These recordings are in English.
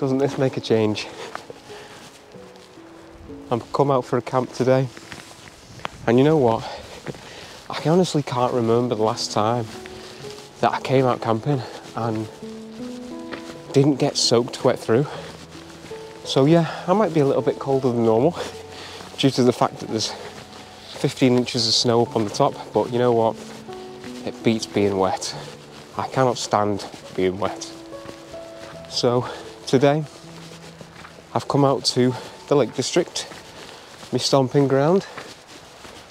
Doesn't this make a change? I've come out for a camp today, and you know what? I honestly can't remember the last time that I came out camping and didn't get soaked wet through. So yeah, I might be a little bit colder than normal due to the fact that there's 15 inches of snow up on the top, but you know what? It beats being wet. I cannot stand being wet. So today, I've come out to the Lake District, my stomping ground,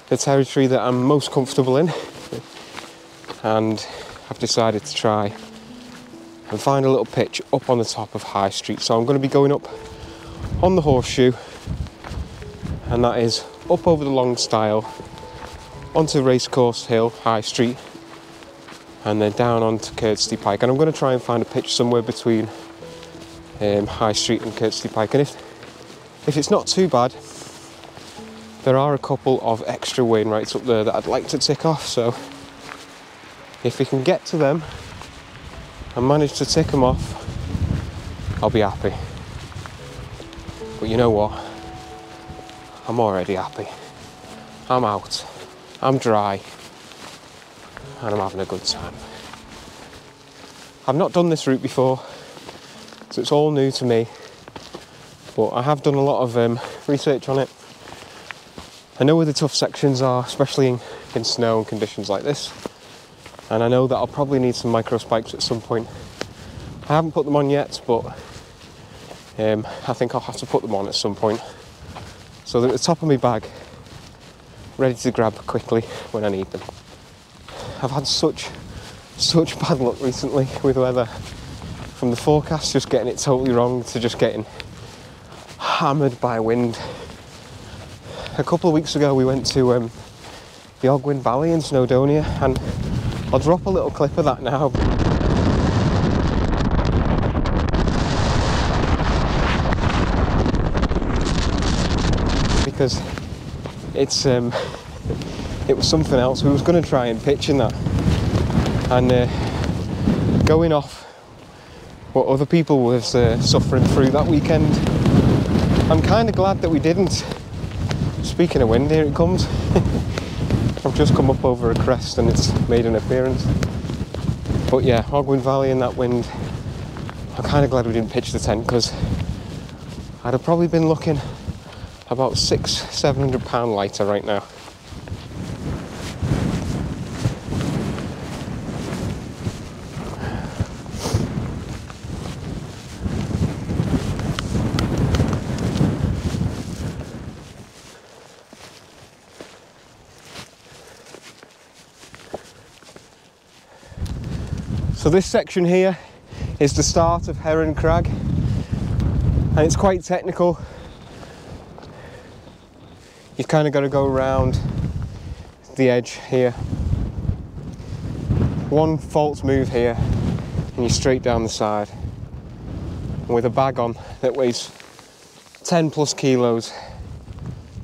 the territory that I'm most comfortable in, and I've decided to try and find a little pitch up on the top of High Street. So I'm going to be going up on the Horseshoe, and that is up over the Long Stile, onto Racecourse Hill, High Street, and then down onto Kirkstone Pike. And I'm going to try and find a pitch somewhere between High Street and Kirkstone Pike, and if it's not too bad, there are a couple of extra Wainwrights up there that I'd like to tick off, so if we can get to them and manage to tick them off, I'll be happy. But you know what? I'm already happy. I'm out, I'm dry, and I'm having a good time. I've not done this route before, so it's all new to me, but I have done a lot of research on it. I know where the tough sections are, especially in snow and conditions like this, and I know that I'll probably need some micro spikes at some point. I haven't put them on yet, but I think I'll have to put them on at some point, so they're at the top of my bag, ready to grab quickly when I need them. I've had such bad luck recently with weather, from the forecast just getting it totally wrong to just getting hammered by wind. A couple of weeks ago we went to the Ogwen Valley in Snowdonia, and I'll drop a little clip of that now. Because it's it was something else. We was going to try and pitch in that, and going off what other people was suffering through that weekend, I'm kind of glad that we didn't. Speaking of wind, here it comes. I've just come up over a crest and it's made an appearance. But yeah, Ogwen Valley and that wind, I'm kind of glad we didn't pitch the tent, because I'd have probably been looking about £600-700 lighter right now. So this section here is the start of Heron Crag, and it's quite technical. You've kind of got to go around the edge here. One false move here and you're straight down the side. And with a bag on that weighs 10 plus kilos,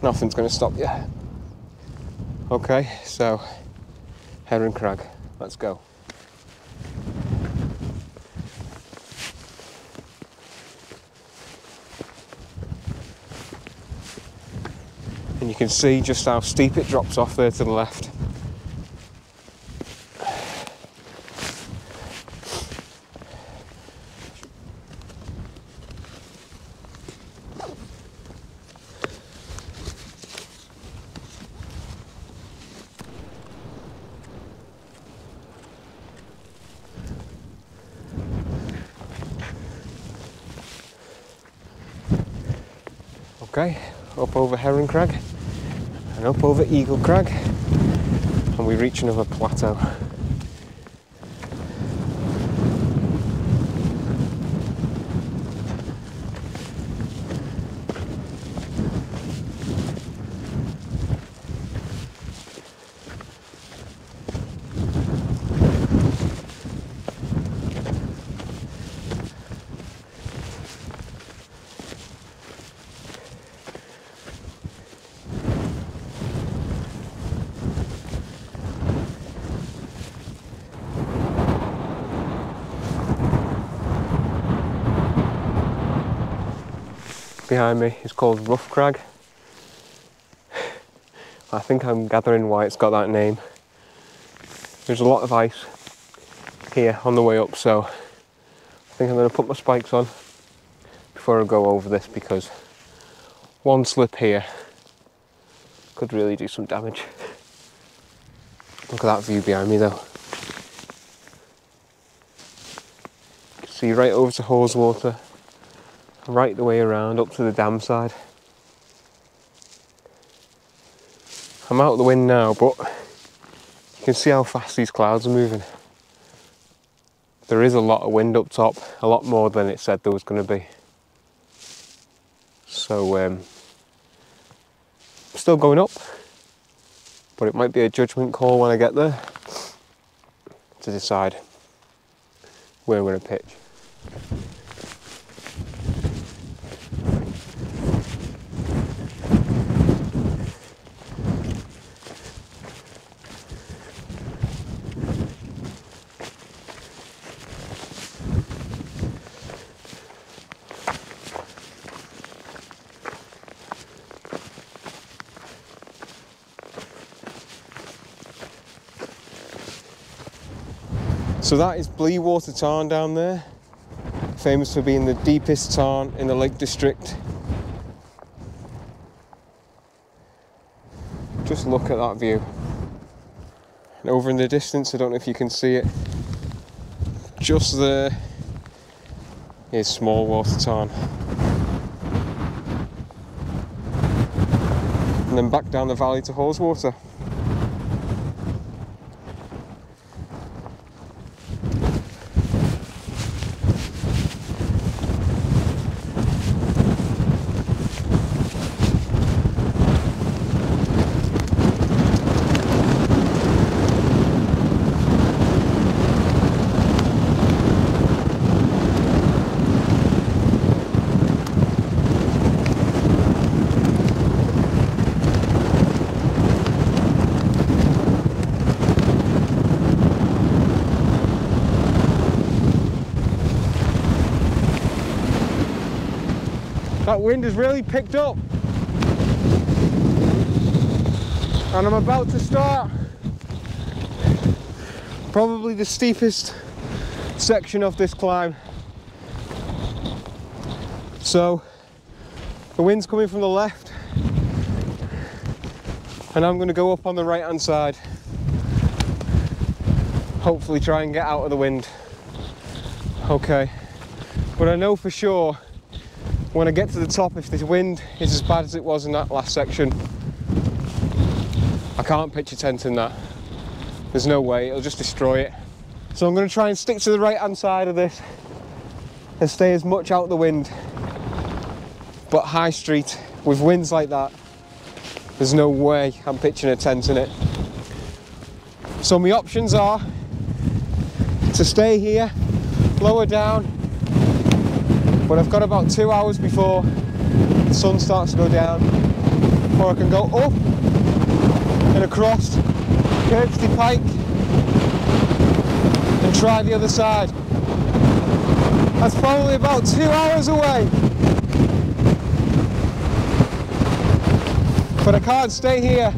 nothing's going to stop you. Okay, so Heron Crag, let's go. And you can see just how steep it drops off there to the left. Okay, up over Heron Crag and up over Eagle Crag, and we reach another plateau. Behind me is called Rough Crag. I think I'm gathering why it's got that name. There's a lot of ice here on the way up, so I think I'm going to put my spikes on before I go over this, because one slip here could really do some damage. Look at that view behind me though. You can see right over to Haweswater, right the way around up to the dam side. I'm out of the wind now, but you can see how fast these clouds are moving. There is a lot of wind up top, a lot more than it said there was going to be. So still going up, but it might be a judgment call when I get there to decide where we're going to pitch. So that is Bleewater Tarn down there, famous for being the deepest tarn in the Lake District. Just look at that view. And over in the distance, I don't know if you can see it, just there is Smallwater Tarn. And then back down the valley to Haweswater. That wind has really picked up, and I'm about to start probably the steepest section of this climb. So the wind's coming from the left, and I'm going to go up on the right hand side, hopefully try and get out of the wind. Okay, but I know for sure when I get to the top, if the wind is as bad as it was in that last section, I can't pitch a tent in that. There's no way, it'll just destroy it. So I'm going to try and stick to the right hand side of this and stay as much out the wind. But high street, with winds like that, there's no way I'm pitching a tent in it. So my options are to stay here, lower down, but I've got about 2 hours before the sun starts to go down, or I can go up and across Kirkstay Pike and try the other side. That's probably about 2 hours away, but I can't stay here.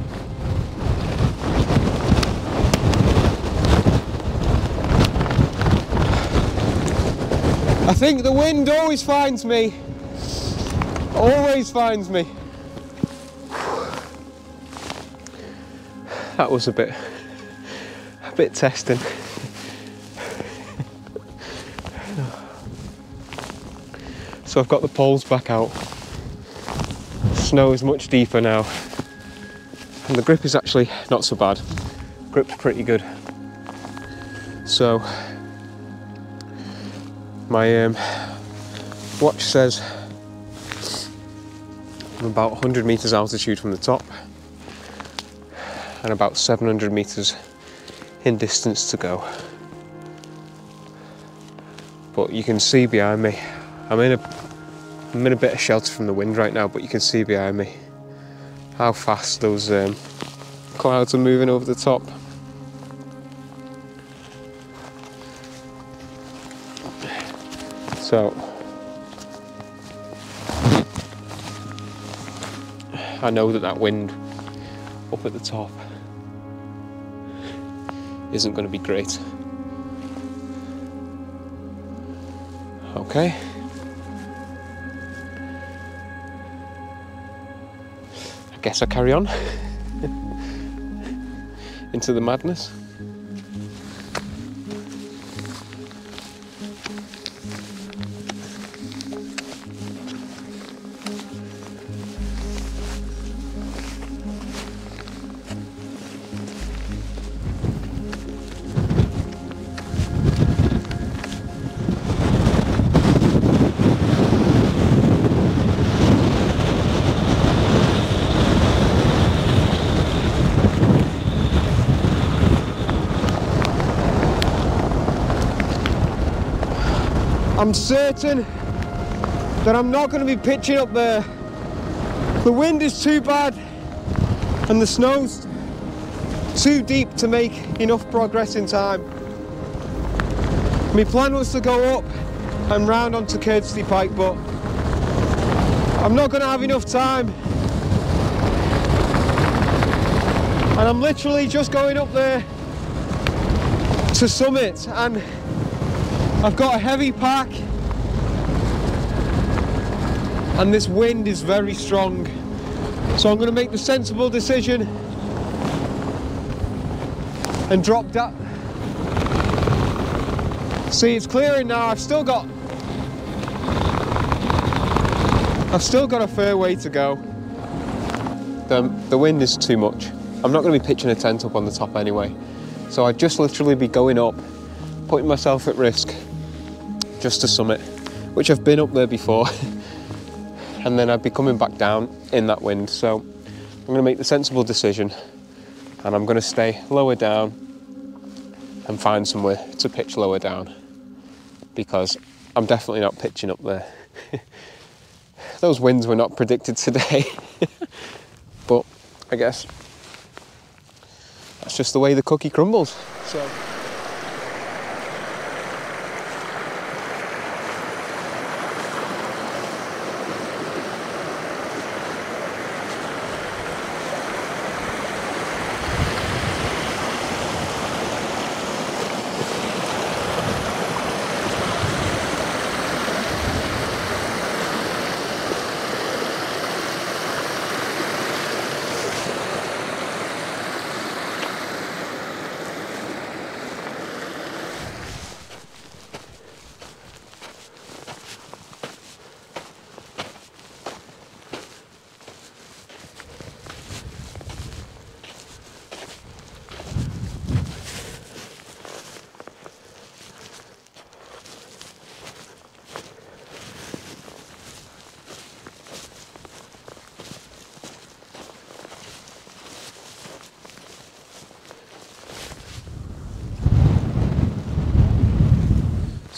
I think the wind always finds me. Always finds me. That was a bit testing. So I've got the poles back out. snow is much deeper now, and the grip is actually not so bad. Grip's pretty good. So my watch says I'm about 100 meters altitude from the top and about 700 meters in distance to go. But you can see behind me, I'm in a bit of shelter from the wind right now, but you can see behind me how fast those clouds are moving over the top. So I know that wind up at the top isn't going to be great. Okay. I guess I carry on into the madness. I'm certain that I'm not going to be pitching up there. The wind is too bad and the snow's too deep to make enough progress in time. My plan was to go up and round onto Kirdsley Pike, but I'm not going to have enough time. And I'm literally just going up there to summit, and I've got a heavy pack and this wind is very strong, so I'm going to make the sensible decision and drop that. See, it's clearing now. I've still got a fair way to go. The wind is too much. I'm not going to be pitching a tent up on the top anyway, so I'd just literally be going up, putting myself at risk just to summit, which I've been up there before, and then I'd be coming back down in that wind. So I'm going to make the sensible decision and I'm going to stay lower down and find somewhere to pitch lower down, because I'm definitely not pitching up there. Those winds were not predicted today. But I guess that's just the way the cookie crumbles. So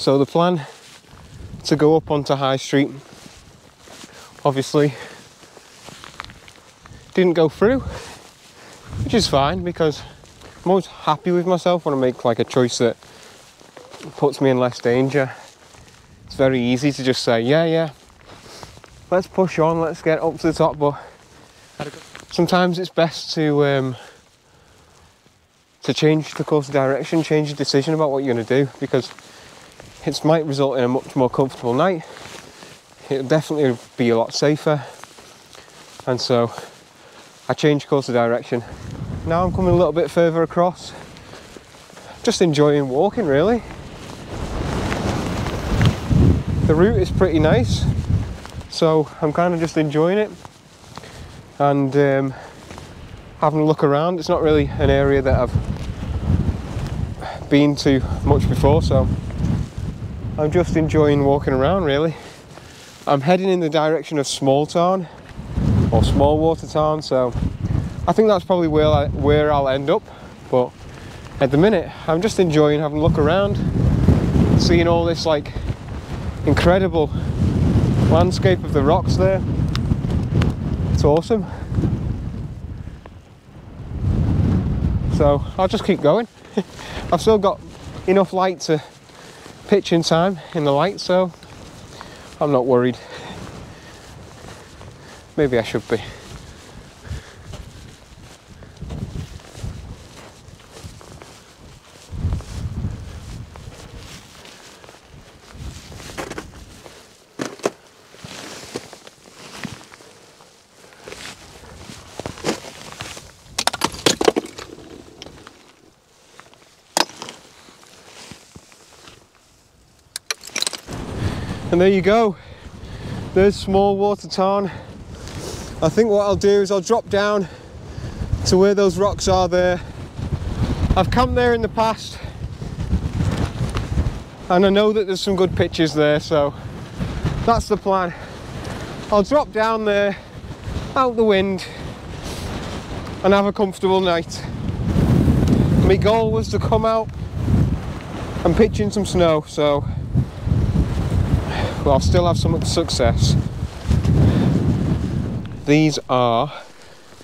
So the plan to go up onto High Street obviously didn't go through, which is fine, because I'm always happy with myself when I make like a choice that puts me in less danger. It's very easy to just say, yeah, let's push on, let's get up to the top, but sometimes it's best to change the course of direction, change your decision about what you're going to do, because it might result in a much more comfortable night. It'll definitely be a lot safer. And so I changed course of direction. Now I'm coming a little bit further across. Just enjoying walking, really. The route is pretty nice, so I'm kind of just enjoying it. and having a look around. It's not really an area that I've been to much before, so I'm just enjoying walking around really. I'm heading in the direction of Small Tarn, or Smallwater Tarn, so I think that's probably where I'll end up, but at the minute I'm just enjoying having a look around, seeing all this like incredible landscape of the rocks there. It's awesome. So I'll just keep going. I've still got enough light to pitch in time in the light, so I'm not worried. Maybe I should be. And there you go, there's Smallwater Tarn. I think what I'll do is I'll drop down to where those rocks are there. I've camped there in the past and I know that there's some good pictures there, so that's the plan. I'll drop down there, out the wind, and have a comfortable night. My goal was to come out and pitch in some snow, so I'll still have some success. These are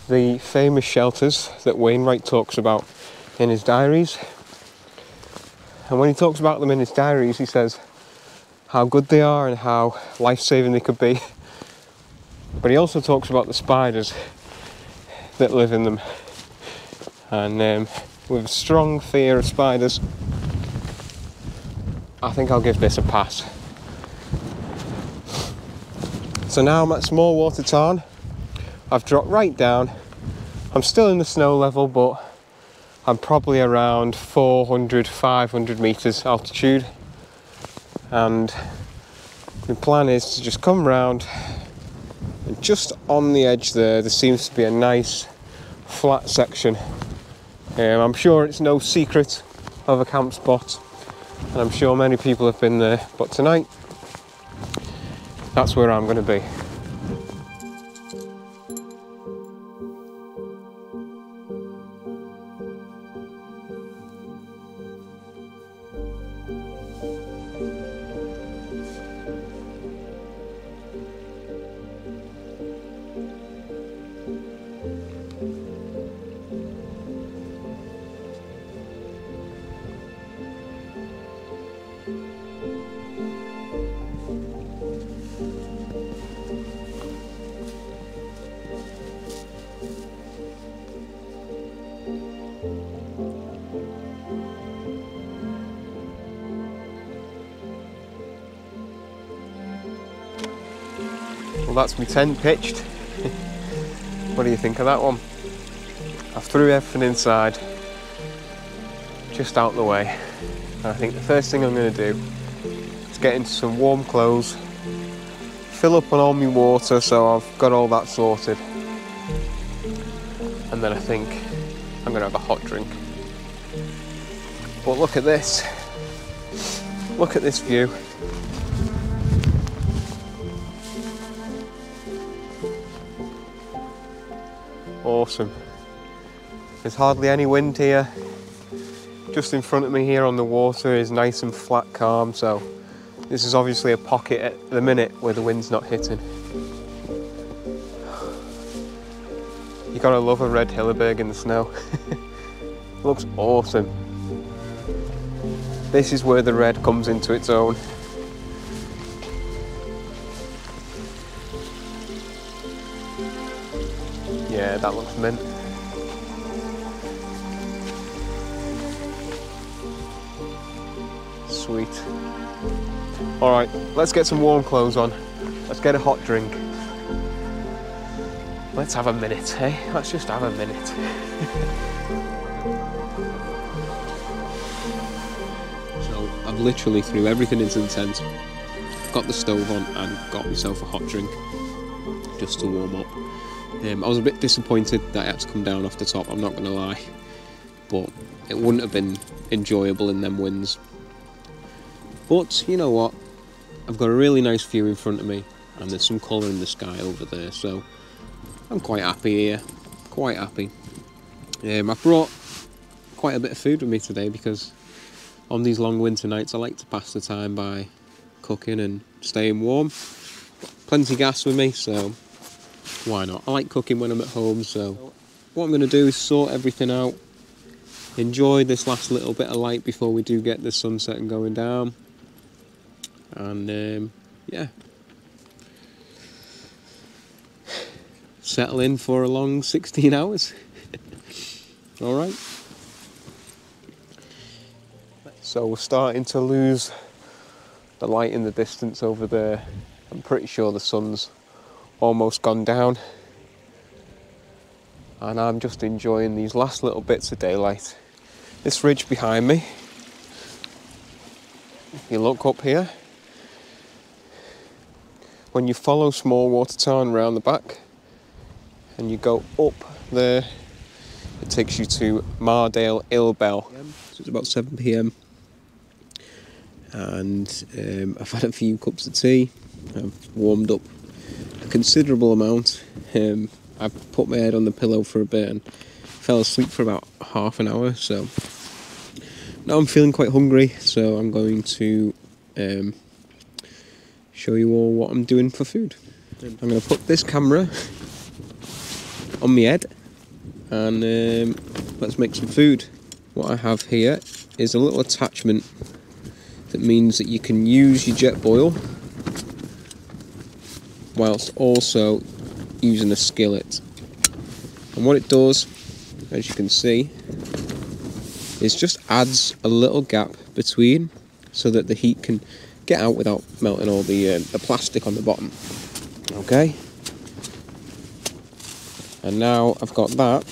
the famous shelters that Wainwright talks about in his diaries. And when he talks about them in his diaries, he says how good they are and how life-saving they could be. But he also talks about the spiders that live in them. And with a strong fear of spiders, I think I'll give this a pass. So now I'm at Smallwater Tarn. I've dropped right down. I'm still in the snow level, but I'm probably around 400, 500 meters altitude. And the plan is to just come round, and just on the edge there seems to be a nice flat section. I'm sure it's no secret of a camp spot, and I'm sure many people have been there, but tonight that's where I'm going to be. Well, that's my tent pitched. What do you think of that one? I threw everything inside, just out the way. And I think the first thing I'm going to do is get into some warm clothes, fill up on all my water so I've got all that sorted. And then I think I'm going to have a hot drink. But look at this. Look at this view. Awesome. There's hardly any wind here. Just in front of me here on the water is nice and flat, calm, so this is obviously a pocket at the minute where the wind's not hitting. You gotta love a red Hilleberg in the snow. It looks awesome. This is where the red comes into its own. Yeah, that looks mint. Sweet. Alright, let's get some warm clothes on. Let's get a hot drink. Let's have a minute, eh? Let's just have a minute. So, I've literally threw everything into the tent, got the stove on and got myself a hot drink just to warm up. I was a bit disappointed that I had to come down off the top, I'm not going to lie, but it wouldn't have been enjoyable in them winds. But you know what, I've got a really nice view in front of me and there's some colour in the sky over there, so I'm quite happy here, quite happy. I brought quite a bit of food with me today because on these long winter nights I like to pass the time by cooking and staying warm. Plenty of gas with me, so why not? I like cooking when I'm at home, so what I'm going to do is sort everything out, enjoy this last little bit of light before we do get the sunset and going down, and yeah, settle in for a long 16 hours. Alright. So we're starting to lose the light in the distance over there. I'm pretty sure the sun's almost gone down. And I'm just enjoying these last little bits of daylight. This ridge behind me, if you look up here, when you follow Small Water Tarn round the back and you go up there, it takes you to Mardale Ilbel. So it's about 7 PM. And I've had a few cups of tea. I've warmed up a considerable amount. I've put my head on the pillow for a bit and fell asleep for about half an hour. So now I'm feeling quite hungry. So I'm going to show you all what I'm doing for food. I'm going to put this camera on my head and let's make some food. What I have here is a little attachment that means that you can use your jet boil whilst also using a skillet. And what it does, as you can see, is just adds a little gap between so that the heat can get out without melting all the plastic on the bottom. Okay? And now I've got that.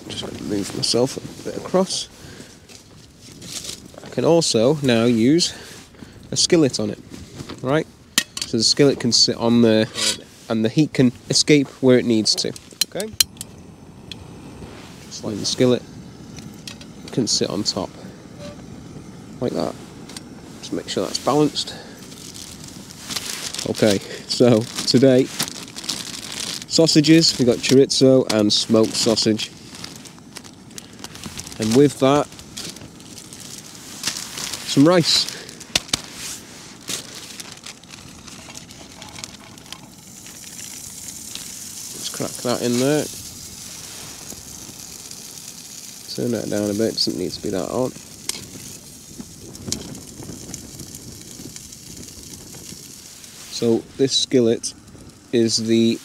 Just going to move myself a bit across. I can also now use a skillet on it, right? So the skillet can sit on there and the heat can escape where it needs to, okay? Just like the skillet can sit on top, like that. Just make sure that's balanced. Okay, so today, sausages, we've got chorizo and smoked sausage. And with that, some rice. Let's crack that in there. Turn that down a bit, doesn't need to be that hot. So this skillet is the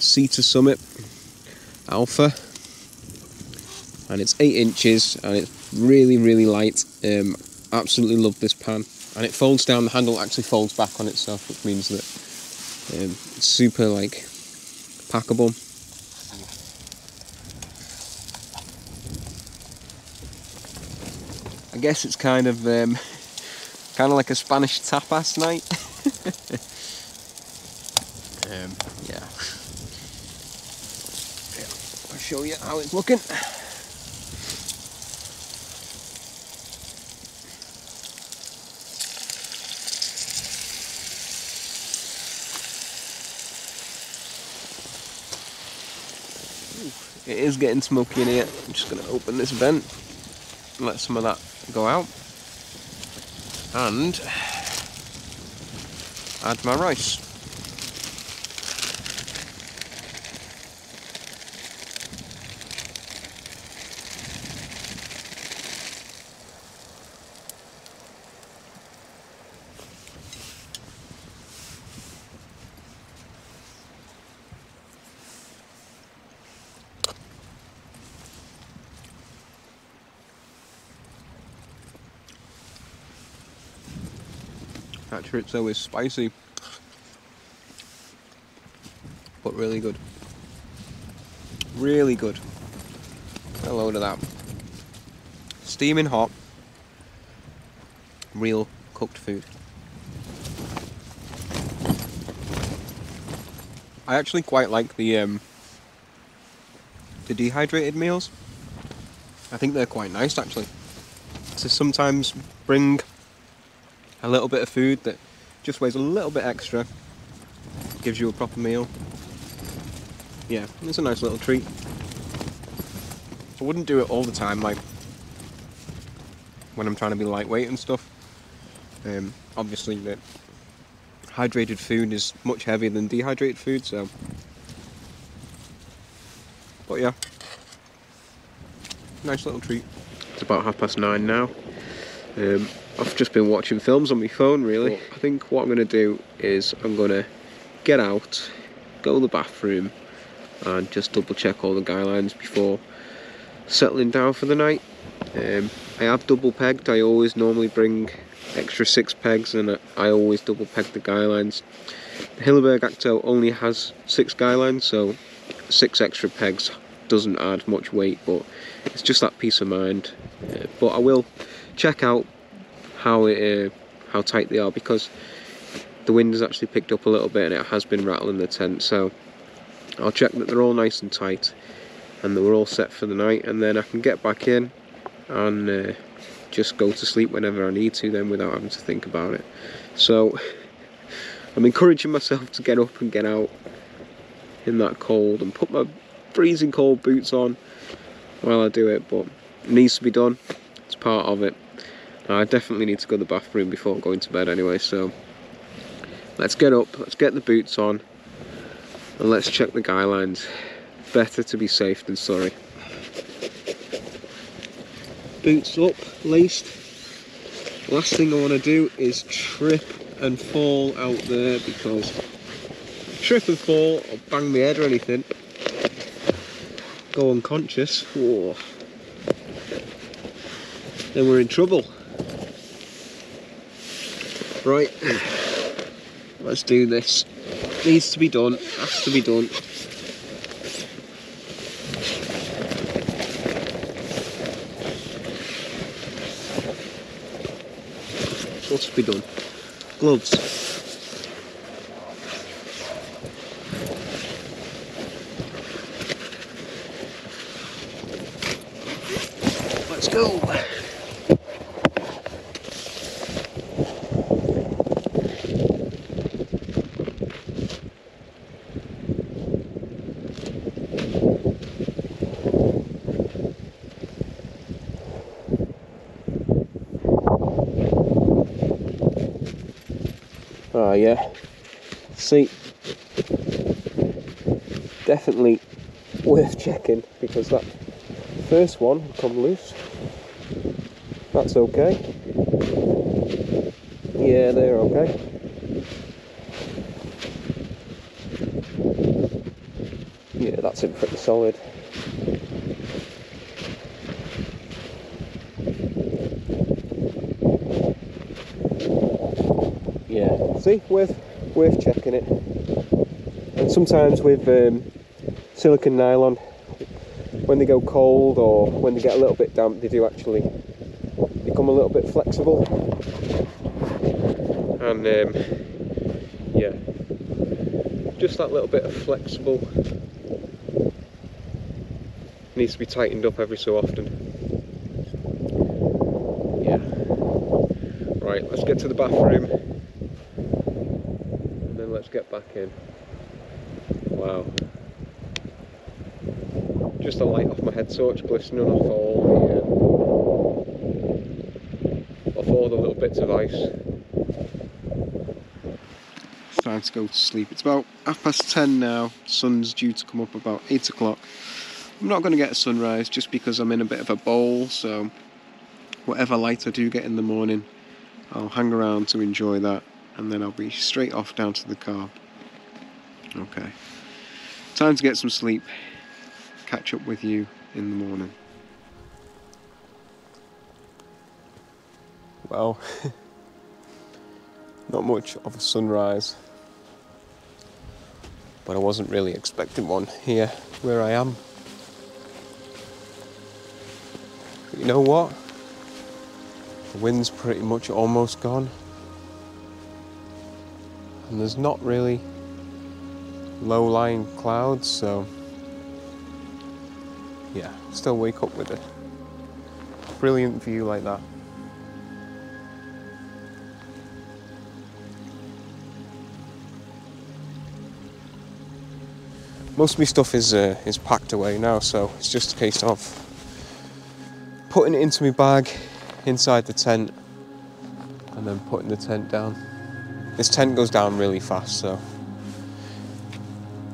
Cedar Summit Alpha, and it's 8 inches and it's really, really light. Absolutely love this pan, and it folds down. The handle actually folds back on itself, which means that it's super like packable. I guess it's kind of like a Spanish tapas night. Yeah. I'll show you how it's looking. It is getting smoky in here. I'm just going to open this vent and let some of that go out. And add my rice. That chorizo is spicy, but really good. Really good. A load of that. Steaming hot, real cooked food. I actually quite like the dehydrated meals. I think they're quite nice actually. To sometimes bring a little bit of food that just weighs a little bit extra, gives you a proper meal. Yeah, it's a nice little treat. I wouldn't do it all the time, like when I'm trying to be lightweight and stuff. Obviously the hydrated food is much heavier than dehydrated food, so. But yeah, nice little treat. It's about 9:30 now. I've just been watching films on my phone really. I think what I'm going to do is I'm going to get out, go to the bathroom and just double check all the guy lines before settling down for the night. I have double pegged. I always normally bring extra 6 pegs and I always double peg the guy lines. The Hilleberg Akto only has 6 guy lines, so 6 extra pegs doesn't add much weight, but it's just that peace of mind. But I will check out how tight they are, because the wind has actually picked up a little bit and it has been rattling the tent, so I'll check that they're all nice and tight and that we're all set for the night, and then I can get back in and just go to sleep whenever I need to then, without having to think about it. So I'm encouraging myself to get up and get out in that cold and put my freezing cold boots on while I do it, but it needs to be done. It's part of it. I definitely need to go to the bathroom before going to bed anyway, so let's get up, let's get the boots on and let's check the guy lines. Better to be safe than sorry. Boots up, laced. Last thing I want to do is trip and fall out there, because trip and fall or bang my head or anything, go unconscious, whoa, then we're in trouble. Right, let's do this. Needs to be done, has to be done. Must be done. Gloves. Let's go. Oh yeah, see, definitely worth checking, because that first one had come loose. That's okay. Yeah, they're okay. Yeah, that's in pretty solid. Yeah, see, worth checking it. And sometimes with silicone nylon, when they go cold or when they get a little bit damp, they do actually become a little bit flexible. And yeah, just that little bit of flexible needs to be tightened up every so often. Yeah. Right, let's get to the bathroom. Let's get back in. Wow. Just the light off my head torch glistening off all the little bits of ice. It's time to go to sleep. It's about 10:30 now. Sun's due to come up about 8 o'clock. I'm not going to get a sunrise just because I'm in a bit of a bowl, so whatever light I do get in the morning, I'll hang around to enjoy that. And then I'll be straight off down to the car. Okay. Time to get some sleep. Catch up with you in the morning. Well, not much of a sunrise, but I wasn't really expecting one here where I am. But you know what? The wind's pretty much almost gone. And there's not really low-lying clouds, so yeah, still wake up with a brilliant view like that. Most of my stuff is packed away now, so it's just a case of putting it into my bag inside the tent and then putting the tent down. This tent goes down really fast, so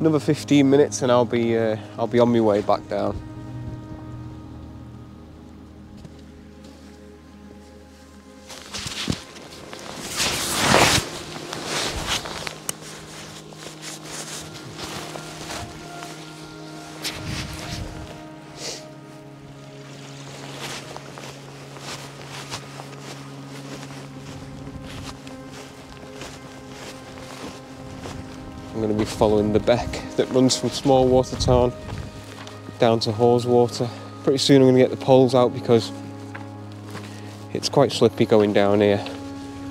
another 15 minutes and I'll be on my way back down. I'm going to be following the beck that runs from Small Water Tarn down to Haweswater. Pretty soon I'm going to get the poles out because it's quite slippy going down here.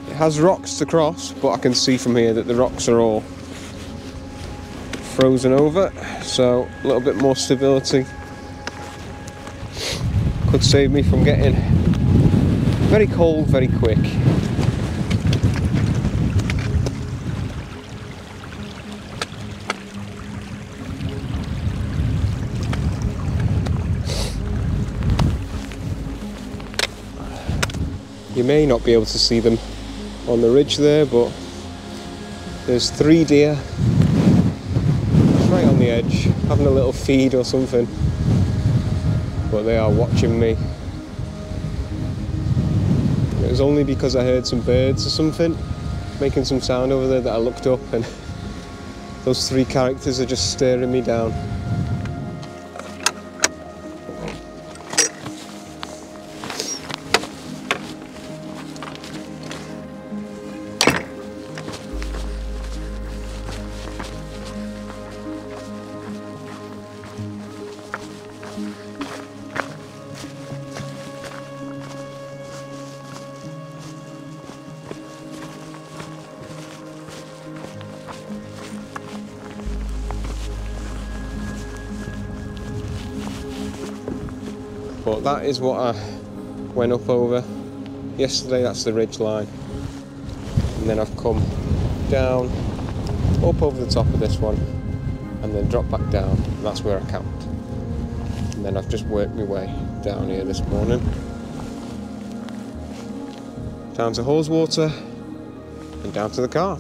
It has rocks to cross, but I can see from here that the rocks are all frozen over, so a little bit more stability could save me from getting very cold very quick. You may not be able to see them on the ridge there, but there's 3 deer right on the edge, having a little feed or something, but they are watching me. It was only because I heard some birds or something making some sound over there that I looked up, and those 3 characters are just staring me down. But that is what I went up over yesterday. That's the ridge line, and then I've come down up over the top of this one and then dropped back down, and that's where I camped. And then I've just worked my way down here this morning down to Haweswater and down to the car.